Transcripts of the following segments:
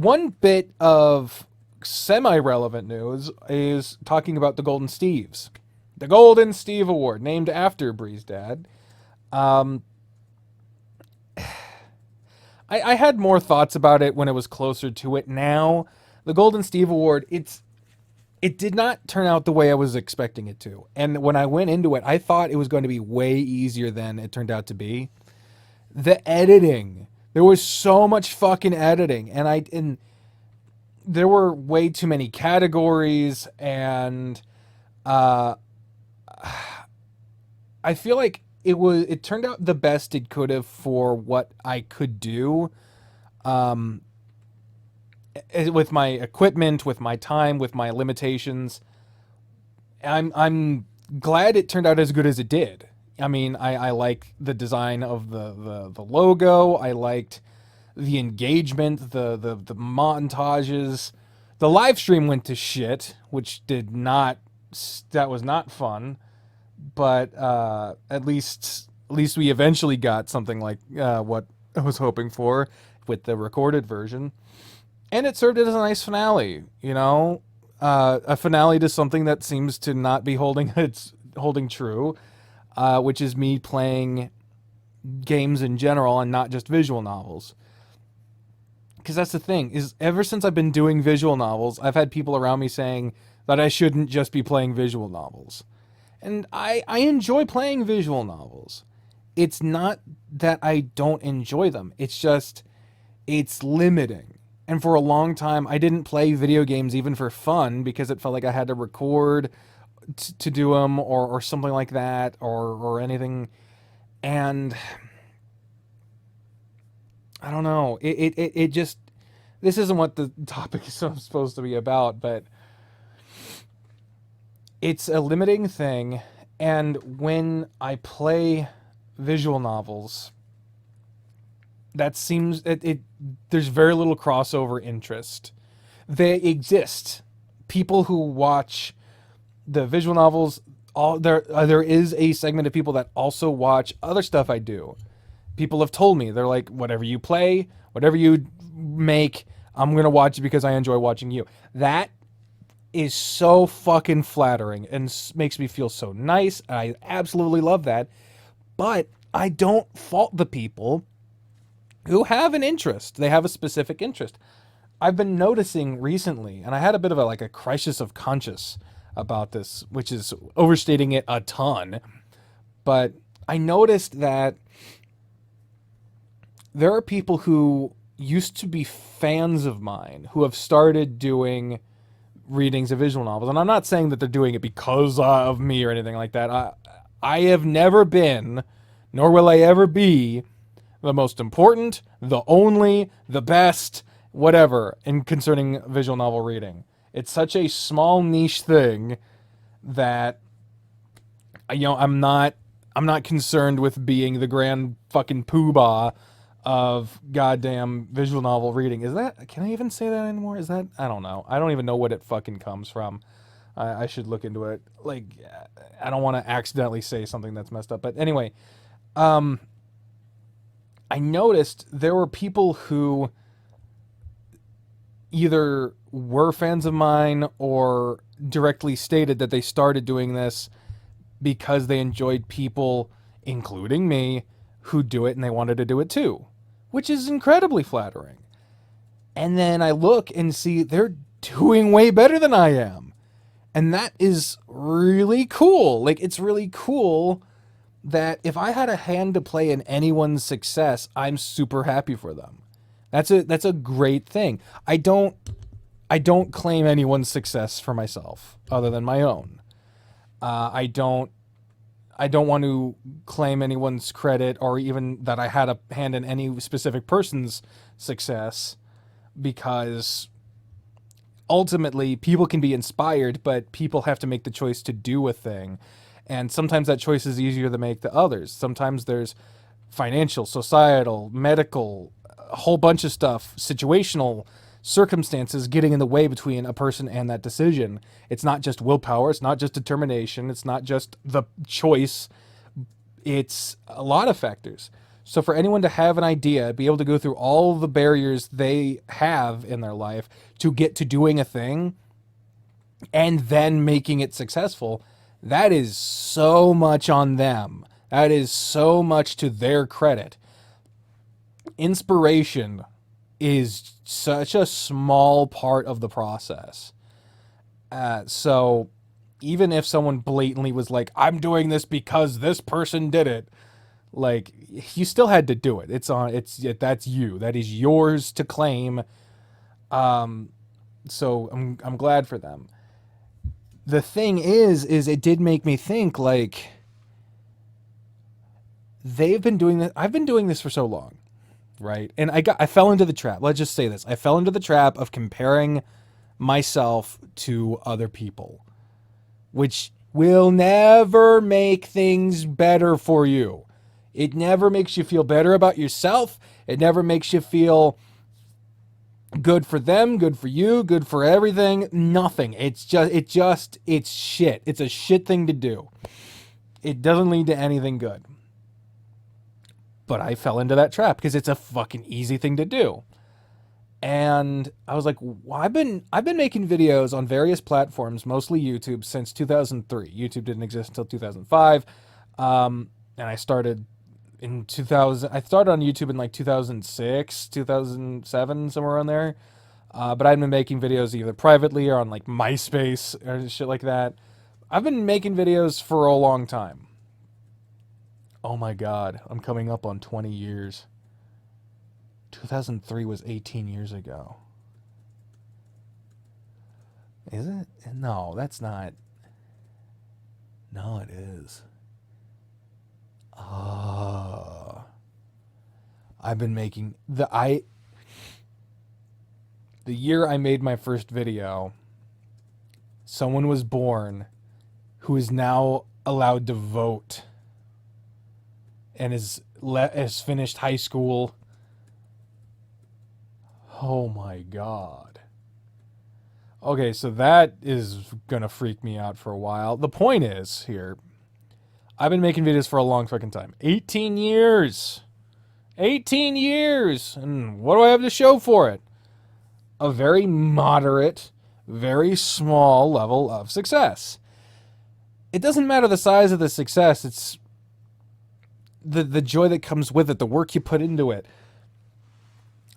one bit of semi-relevant news is talking about the Golden Steves. The Golden Steve Award, named after Bree's dad. Um, I had more thoughts about it when it was closer to it. Now, the Golden Steve Award, it did not turn out the way I was expecting it to. And when I went into it, I thought it was going to be way easier than it turned out to be. The editing, there was so much fucking editing, and there were way too many categories, and uh, I feel like it turned out the best it could have for what I could do. Um, with my equipment, with my time, with my limitations. I'm glad it turned out as good as it did. I mean, I like the design of the logo. I liked the engagement, the montages. The live stream went to shit, which that was not fun. But at least we eventually got something like what I was hoping for with the recorded version. And it served it as a nice finale, a finale to something that seems to not be holding true, which is me playing games in general and not just visual novels. Because that's the thing, is ever since I've been doing visual novels, I've had people around me saying that I shouldn't just be playing visual novels. And I enjoy playing visual novels. It's not that I don't enjoy them. It's just, it's limiting. And for a long time, I didn't play video games even for fun because it felt like I had to record to do them or something like that or anything. And I don't know. It just, this isn't what the topic is supposed to be about, but it's a limiting thing. And when I play visual novels, that seems there's very little crossover interest. They exist. People who watch the visual novels, there is a segment of people that also watch other stuff I do. People have told me, they're like, whatever you play, whatever you make, I'm gonna watch it because I enjoy watching you. That is so fucking flattering and makes me feel so nice. I absolutely love that. But I don't fault the people who have an interest. They have a specific interest. I've been noticing recently, and I had a bit of a crisis of conscience about this, which is overstating it a ton. But I noticed that there are people who used to be fans of mine who have started doing readings of visual novels. And I'm not saying that they're doing it because of me or anything like that. I have never been, nor will I ever be, the most important, the only, the best, whatever, in concerning visual novel reading. It's such a small niche thing that I'm not concerned with being the grand fucking poobah of goddamn visual novel reading. Can I even say that anymore? I don't know. I don't even know what it fucking comes from. I should look into it. I don't want to accidentally say something that's messed up. But anyway, I noticed there were people who either were fans of mine or directly stated that they started doing this because they enjoyed people, including me, who do it and they wanted to do it too, which is incredibly flattering. And then I look and see they're doing way better than I am. And that is really cool. It's really cool that if I had a hand to play in anyone's success, I'm super happy for them. That's a great thing. I don't claim anyone's success for myself other than my own. I don't want to claim anyone's credit or even that I had a hand in any specific person's success, because ultimately people can be inspired, but people have to make the choice to do a thing. And sometimes that choice is easier to make than others. Sometimes there's financial, societal, medical, a whole bunch of stuff, situational circumstances getting in the way between a person and that decision. It's not just willpower. It's not just determination. It's not just the choice. It's a lot of factors. So for anyone to have an idea, be able to go through all the barriers they have in their life to get to doing a thing and then making it successful, that is so much on them. That is so much to their credit. Inspiration is such a small part of the process. So even if someone blatantly was like, I'm doing this because this person did it, like, you still had to do it. That's you. That is yours to claim. So I'm glad for them. The thing is it did make me think, like, they've been doing this. I've been doing this for so long, right? And I fell into the trap. Let's just say this. I fell into the trap of comparing myself to other people, which will never make things better for you. It never makes you feel better about yourself. It never makes you feel good for them, good for you, good for everything. Nothing. It's shit. It's a shit thing to do. It doesn't lead to anything good. But I fell into that trap because it's a fucking easy thing to do. And I was like, well, I've been making videos on various platforms, mostly YouTube, since 2003. YouTube didn't exist until 2005. And I started in 2000. I started on YouTube in like 2006, 2007, somewhere around there. But I'd been making videos either privately or on like MySpace or shit like that. I've been making videos for a long time. Oh my God, I'm coming up on 20 years. 2003 was 18 years ago. Is it? No, that's not. No, it is. I've been making the year I made my first video, someone was born who is now allowed to vote and has finished high school. Oh my God. Okay, so that is gonna freak me out for a while. The point is here, I've been making videos for a long fucking time. 18 years. 18 years. And what do I have to show for it? A very moderate, very small level of success. It doesn't matter the size of the success. It's the joy that comes with it, the work you put into it.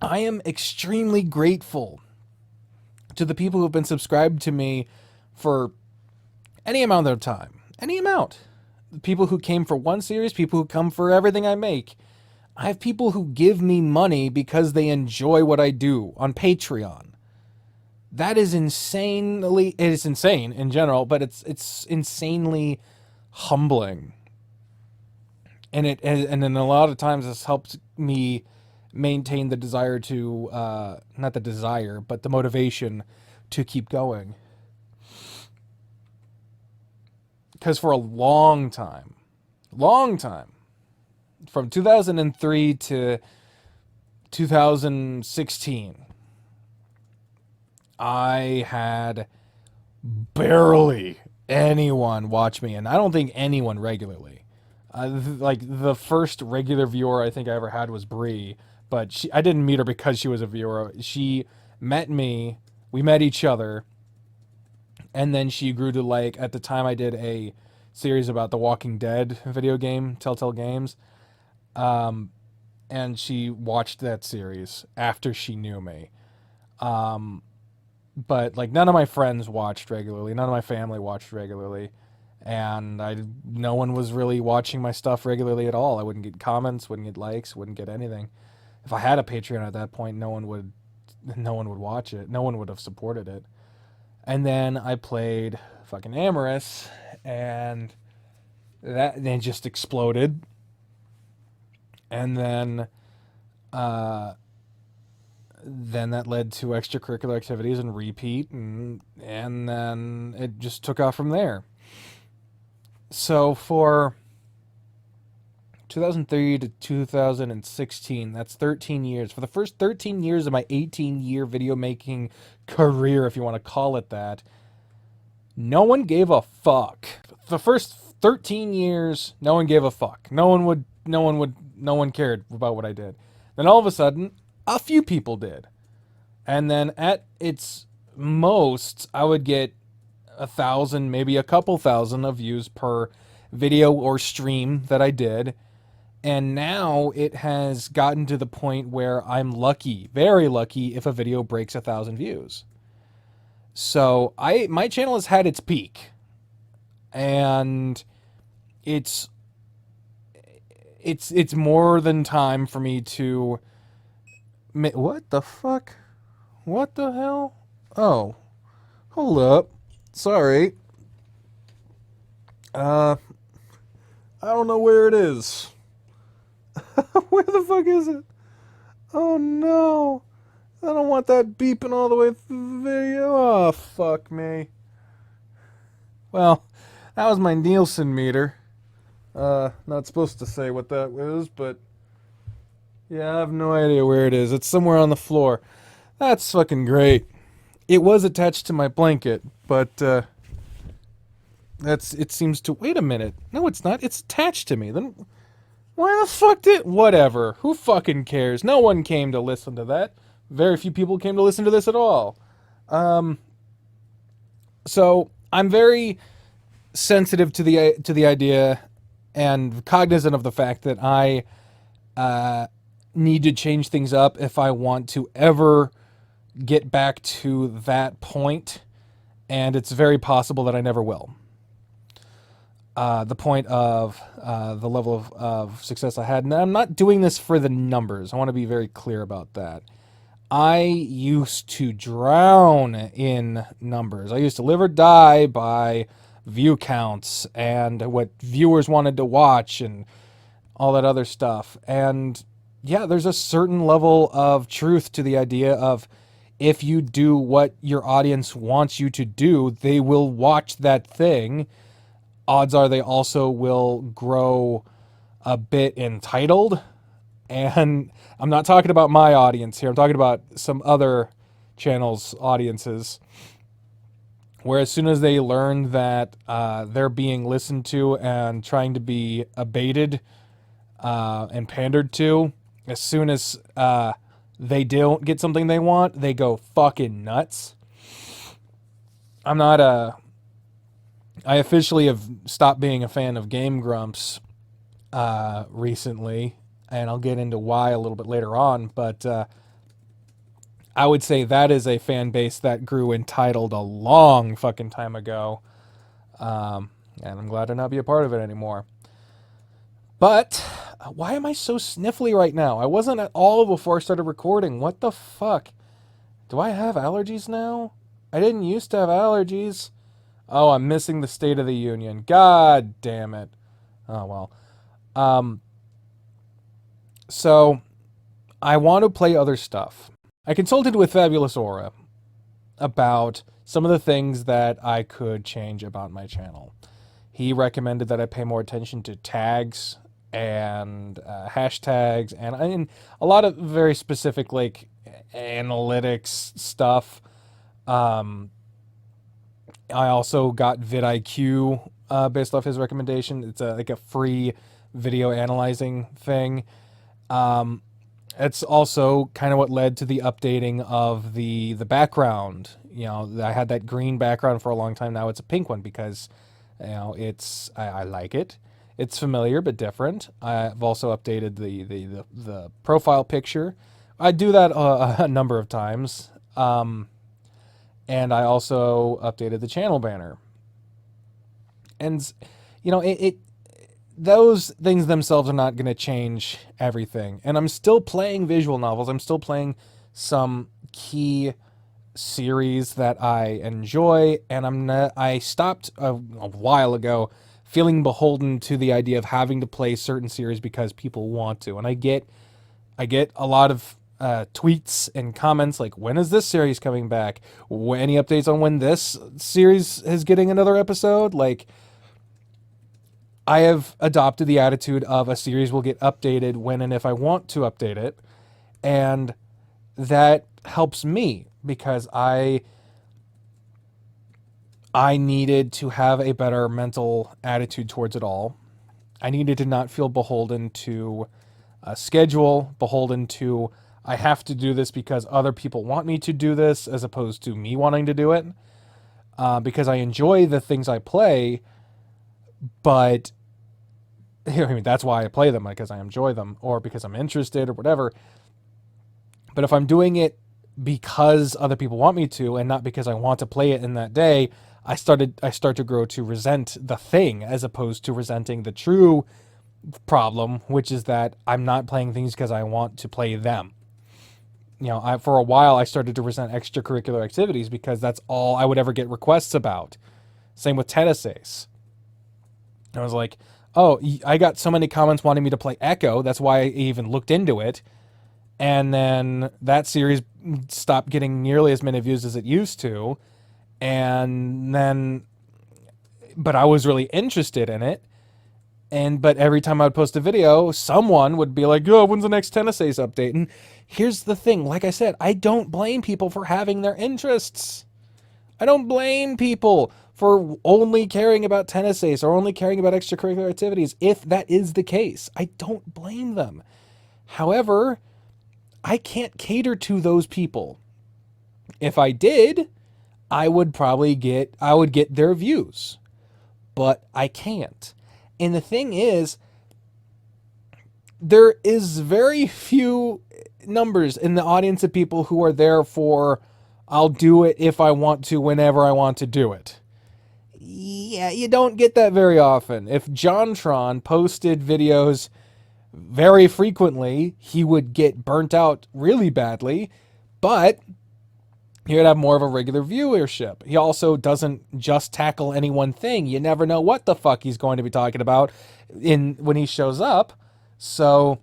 I am extremely grateful to the people who have been subscribed to me for any amount of time. Any amount. People who came for one series, people who come for everything I make. I have people who give me money because they enjoy what I do on Patreon. That is insanely, it is insane in general, but it's insanely humbling. And then a lot of times this helps me maintain the desire to, not the desire, but the motivation to keep going. Because for a long time, from 2003 to 2016, I had barely anyone watch me, and I don't think anyone regularly. Like the first regular viewer I think I ever had was Bri, but I didn't meet her because she was a viewer. She met me, we met each other, and then she grew to, like, at the time I did a series about the Walking Dead video game, Telltale Games, and she watched that series after she knew me. But like none of my friends watched regularly, none of my family watched regularly, and no one was really watching my stuff regularly at all. I wouldn't get comments, wouldn't get likes, wouldn't get anything. If I had a Patreon at that point, no one would watch it. No one would have supported it. And then I played fucking Amorous, and that then just exploded. And then that led to extracurricular activities and repeat, and then it just took off from there. So for 2003 to 2016, that's 13 years. For the first 13 years of my 18-year video making career, if you want to call it that, no one gave a fuck. The first 13 years, no one gave a fuck. No one would no one cared about what I did. Then all of a sudden, a few people did. And then at its most, I would get 1,000, maybe a couple thousand of views per video or stream that I did. And now it has gotten to the point where I'm lucky, very lucky, if a video breaks 1,000 views. So my channel has had its peak, and it's more than time for me to. What the fuck? What the hell? Oh, hold up. Sorry. I don't know where it is. Where the fuck is it? Oh no. I don't want that beeping all the way through the video. Oh, fuck me. Well, that was my Nielsen meter. Not supposed to say what that was, but yeah, I have no idea where it is. It's somewhere on the floor. That's fucking great. It was attached to my blanket, but it seems to. Wait a minute. No, it's not. It's attached to me. Then why the fuck did? Whatever. Who fucking cares? No one came to listen to that. Very few people came to listen to this at all. So I'm very sensitive to the idea and cognizant of the fact that I need to change things up if I want to ever get back to that point, and it's very possible that I never will. The point of the level of success I had, and I'm not doing this for the numbers. I want to be very clear about that. I used to drown in numbers. I used to live or die by view counts and what viewers wanted to watch and all that other stuff. And yeah, there's a certain level of truth to the idea of if you do what your audience wants you to do, they will watch that thing. Odds are they also will grow a bit entitled. And I'm not talking about my audience here. I'm talking about some other channels' audiences, where as soon as they learn that they're being listened to and trying to be abated and pandered to, as soon as they don't get something they want, they go fucking nuts. I officially have stopped being a fan of Game Grumps recently, and I'll get into why a little bit later on, but I would say that is a fan base that grew entitled a long fucking time ago, and I'm glad to not be a part of it anymore. But why am I so sniffly right now? I wasn't at all before I started recording. What the fuck? Do I have allergies now? I didn't used to have allergies. Oh, I'm missing the State of the Union. God damn it. Oh, well. So, I want to play other stuff. I consulted with Fabulous Aura about some of the things that I could change about my channel. He recommended that I pay more attention to tags and hashtags and a lot of very specific like analytics stuff. I also got vidIQ based off his recommendation. It's like a free video analyzing thing. It's also kind of what led to the updating of the background. You know, I had that green background for a long time. Now it's a pink one because, you know, I like it. It's familiar but different. I've also updated the profile picture. I do that a number of times. And I also updated the channel banner. And, you know, those things themselves are not going to change everything. And I'm still playing visual novels. I'm still playing some key series that I enjoy. And I stopped a while ago feeling beholden to the idea of having to play certain series because people want to. And I get a lot of tweets and comments like, when is this series coming back? Any updates on when this series is getting another episode? Like, I have adopted the attitude of a series will get updated when and if I want to update it. And that helps me because I needed to have a better mental attitude towards it all. I needed to not feel beholden to a schedule, beholden to I have to do this because other people want me to do this as opposed to me wanting to do it. Because I enjoy the things I play, but I mean, that's why I play them, because I enjoy them or because I'm interested or whatever. But if I'm doing it because other people want me to and not because I want to play it in that day, I start to grow to resent the thing as opposed to resenting the true problem, which is that I'm not playing things because I want to play them. For a while I started to resent extracurricular activities because that's all I would ever get requests about. Same with tennis ace. I was like, oh, I got so many comments wanting me to play Echo. That's why I even looked into it. And then that series stopped getting nearly as many views as it used to. And then, but I was really interested in it. But every time I would post a video, someone would be like, oh, when's the next tennis ace update? And here's the thing. Like I said, I don't blame people for having their interests. I don't blame people for only caring about tennis ace or only caring about extracurricular activities. If that is the case, I don't blame them. However, I can't cater to those people. If I did, I would get their views, but I can't. And the thing is, there is very few numbers in the audience of people who are there for, I'll do it if I want to, whenever I want to do it. Yeah, you don't get that very often. If JonTron posted videos very frequently, he would get burnt out really badly, but he would have more of a regular viewership. He also doesn't just tackle any one thing. You never know what the fuck he's going to be talking about when he shows up. So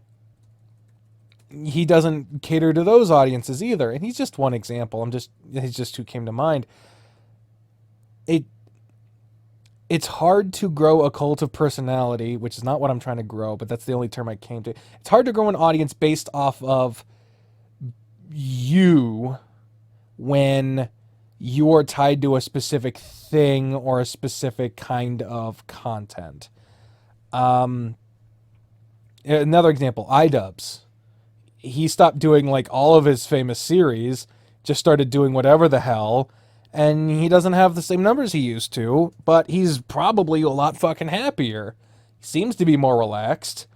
he doesn't cater to those audiences either. And he's just one example. He's just who came to mind. It's hard to grow a cult of personality, which is not what I'm trying to grow, but that's the only term I came to. It's hard to grow an audience based off of you when you're tied to a specific thing or a specific kind of content. Another example, iDubbbz. He stopped doing like all of his famous series, just started doing whatever the hell, and he doesn't have the same numbers he used to, but he's probably a lot fucking happier. He seems to be more relaxed.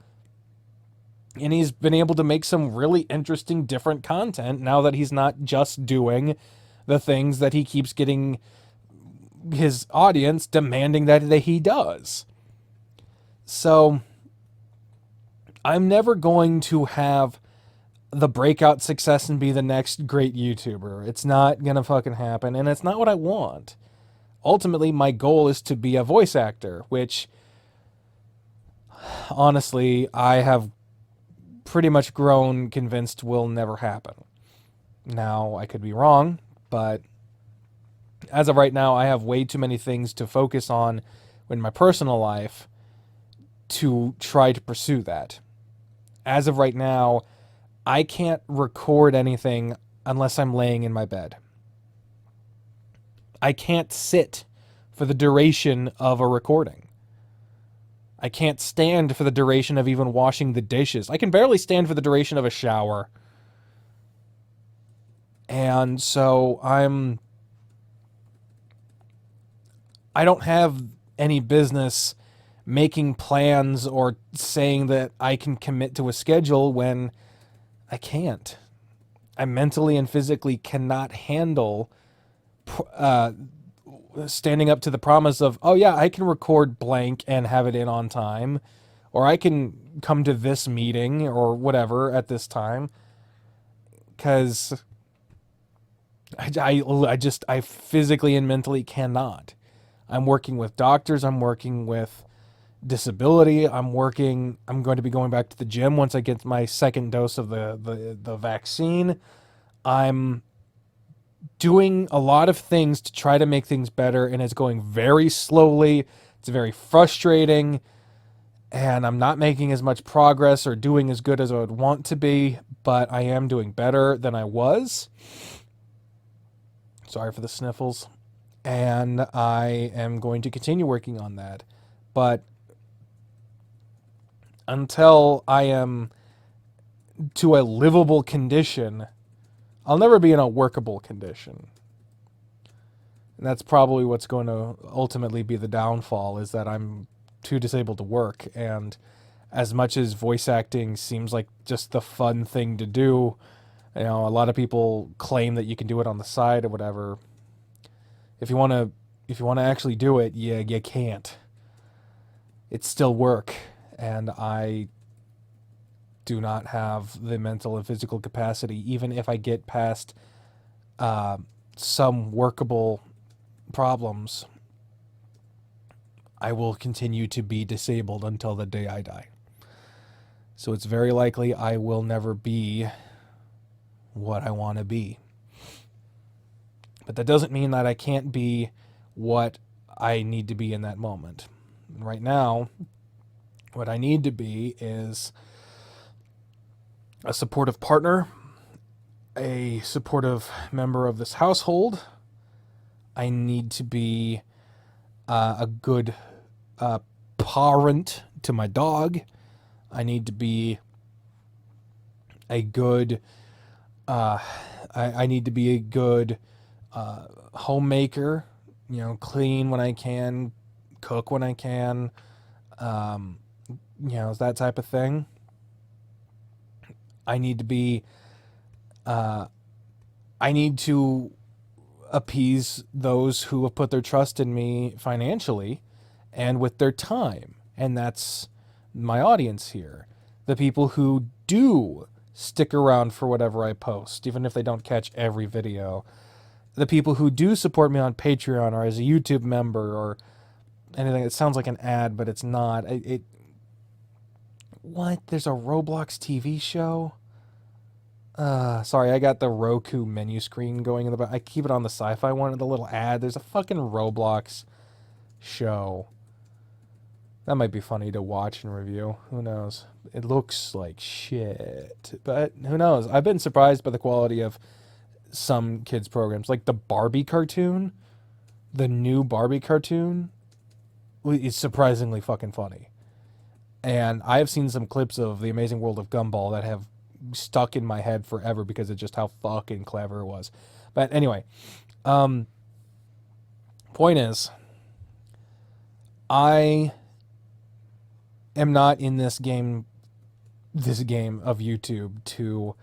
And he's been able to make some really interesting, different content now that he's not just doing the things that he keeps getting his audience demanding that he does. So I'm never going to have the breakout success and be the next great YouTuber. It's not gonna fucking happen, and it's not what I want. Ultimately, my goal is to be a voice actor, which honestly, I have pretty much grown convinced will never happen. Now, I could be wrong, but as of right now, I have way too many things to focus on in my personal life to try to pursue that. As of right now, I can't record anything unless I'm laying in my bed. I can't sit for the duration of a recording. I can't stand for the duration of even washing the dishes. I can barely stand for the duration of a shower. And so I don't have any business making plans or saying that I can commit to a schedule when I can't. I mentally and physically cannot handle standing up to the promise of, oh yeah, I can record blank and have it in on time, or I can come to this meeting or whatever at this time, because I physically and mentally cannot. I'm working with doctors. I'm working with disability. I'm going to be going back to the gym once I get my second dose of the vaccine. I'm doing a lot of things to try to make things better, and it's going very slowly. It's very frustrating, and I'm not making as much progress or doing as good as I would want to be, but I am doing better than I was. Sorry for the sniffles. And I am going to continue working on that. But until I am to a livable condition, I'll never be in a workable condition. And that's probably what's going to ultimately be the downfall, is that I'm too disabled to work. And as much as voice acting seems like just the fun thing to do, you know, a lot of people claim that you can do it on the side or whatever. If you want to actually do it, you can't. It's still work, and I do not have the mental and physical capacity, even if I get past some workable problems. I will continue to be disabled until the day I die. So it's very likely I will never be what I want to be. But that doesn't mean that I can't be what I need to be in that moment. Right now, what I need to be is a supportive partner, a supportive member of this household. I need to be a good parent to my dog. I need to be a good I need to be a good homemaker, you know, clean when I can, cook when I can, you know, that type of thing. I need to be I need to appease those who have put their trust in me financially and with their time. And that's my audience here. The people who do stick around for whatever I post, even if they don't catch every video. The people who do support me on Patreon or as a YouTube member or anything. It sounds like an ad, but it's not. What? There's a Roblox TV show? Sorry, I got the Roku menu screen going in the back. I keep it on the sci-fi one, the little ad. There's a fucking Roblox show. That might be funny to watch and review. Who knows? It looks like shit, but who knows? I've been surprised by the quality of some kids' programs. Like the Barbie cartoon, the new Barbie cartoon is surprisingly fucking funny. And I've seen some clips of The Amazing World of Gumball that have stuck in my head forever because of just how fucking clever it was. But anyway, point is, I am not in this game of YouTube to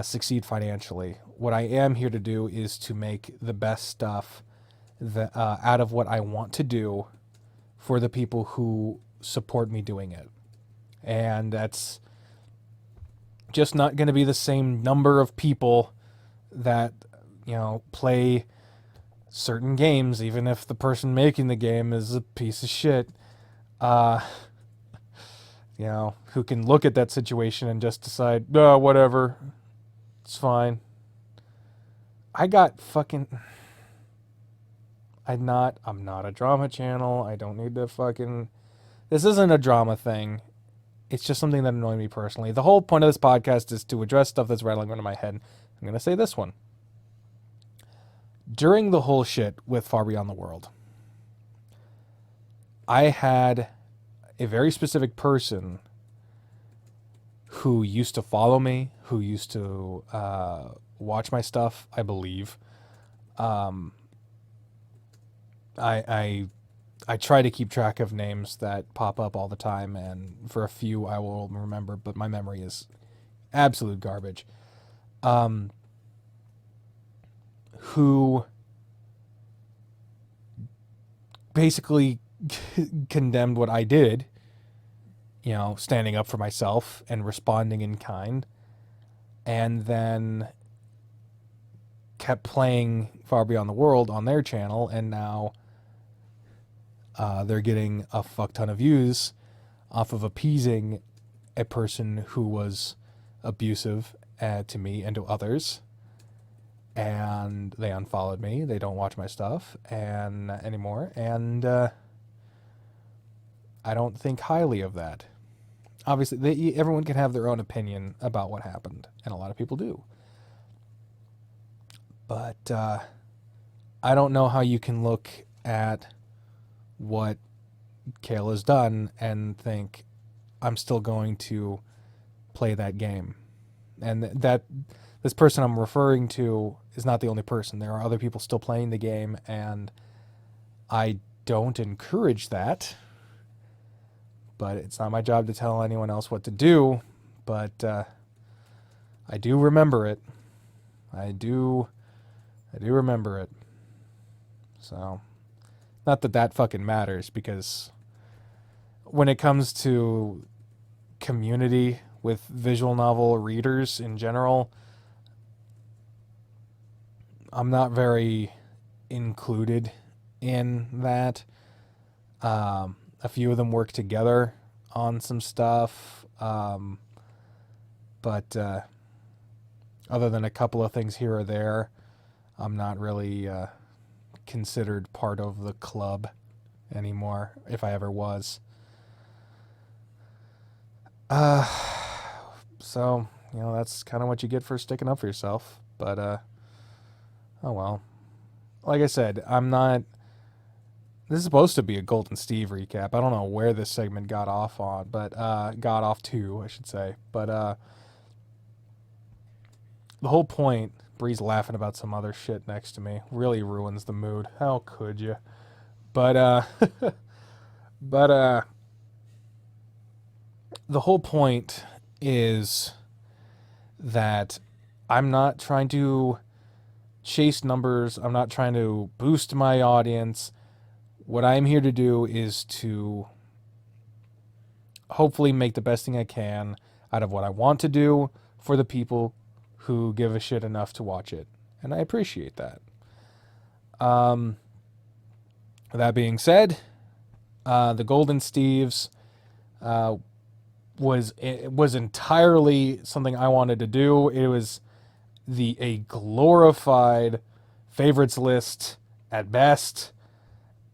succeed financially. What I am here to do is to make the best stuff that, out of what I want to do for the people who support me doing it. And that's just not going to be the same number of people that, you know, play certain games, even if the person making the game is a piece of shit. You know, who can look at that situation and just decide, no, whatever, it's fine. I got fucking... I'm not a drama channel. I don't need to fucking... This isn't a drama thing. It's just something that annoys me personally. The whole point of this podcast is to address stuff that's rattling around in my head. I'm going to say this one. During the whole shit with Far Beyond the World, I had a very specific person who used to follow me, who used to watch my stuff, I believe. I try to keep track of names that pop up all the time, and for a few I will remember, but my memory is absolute garbage. Who basically condemned what I did, you know, standing up for myself and responding in kind, and then kept playing Far Beyond the World on their channel, and now they're getting a fuck ton of views off of appeasing a person who was abusive to me and to others. And they unfollowed me. They don't watch my stuff anymore. And I don't think highly of that. Obviously, everyone can have their own opinion about what happened, and a lot of people do. But I don't know how you can look at what Kayla's done and think, I'm still going to play that game. And that this person I'm referring to is not the only person. There are other people still playing the game, and I don't encourage that. But it's not my job to tell anyone else what to do. But I do remember it. I do remember it. So, not that that fucking matters, because when it comes to community with visual novel readers in general, I'm not very included in that. A few of them work together on some stuff, but other than a couple of things here or there, I'm not really considered part of the club anymore, if I ever was. So, that's kind of what you get for sticking up for yourself. But, oh well. Like I said, I'm not... This is supposed to be a Golden Steve recap. I don't know where this segment got off on, but, got off to, I should say. But, the whole point, Bree's laughing about some other shit next to me, really ruins the mood. How could you? But, but, the whole point is that I'm not trying to chase numbers. I'm not trying to boost my audience. What I'm here to do is to hopefully make the best thing I can out of what I want to do for the people who give a shit enough to watch it. And I appreciate that. That being said, the Golden Steves was entirely something I wanted to do. It was a glorified favorites list at best,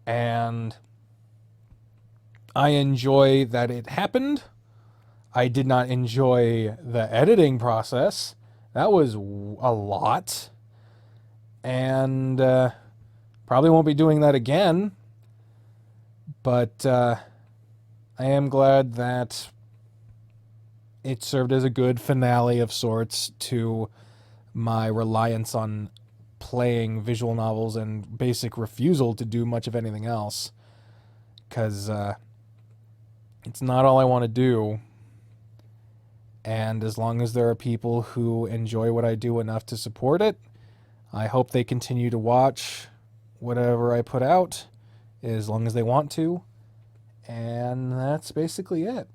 and I enjoy that it happened. I did not enjoy the editing process. That was a lot, and probably won't be doing that again, but I am glad that it served as a good finale of sorts to my reliance on playing visual novels and basic refusal to do much of anything else. Because it's not all I want to do. And as long as there are people who enjoy what I do enough to support it, I hope they continue to watch whatever I put out, as long as they want to. And that's basically it.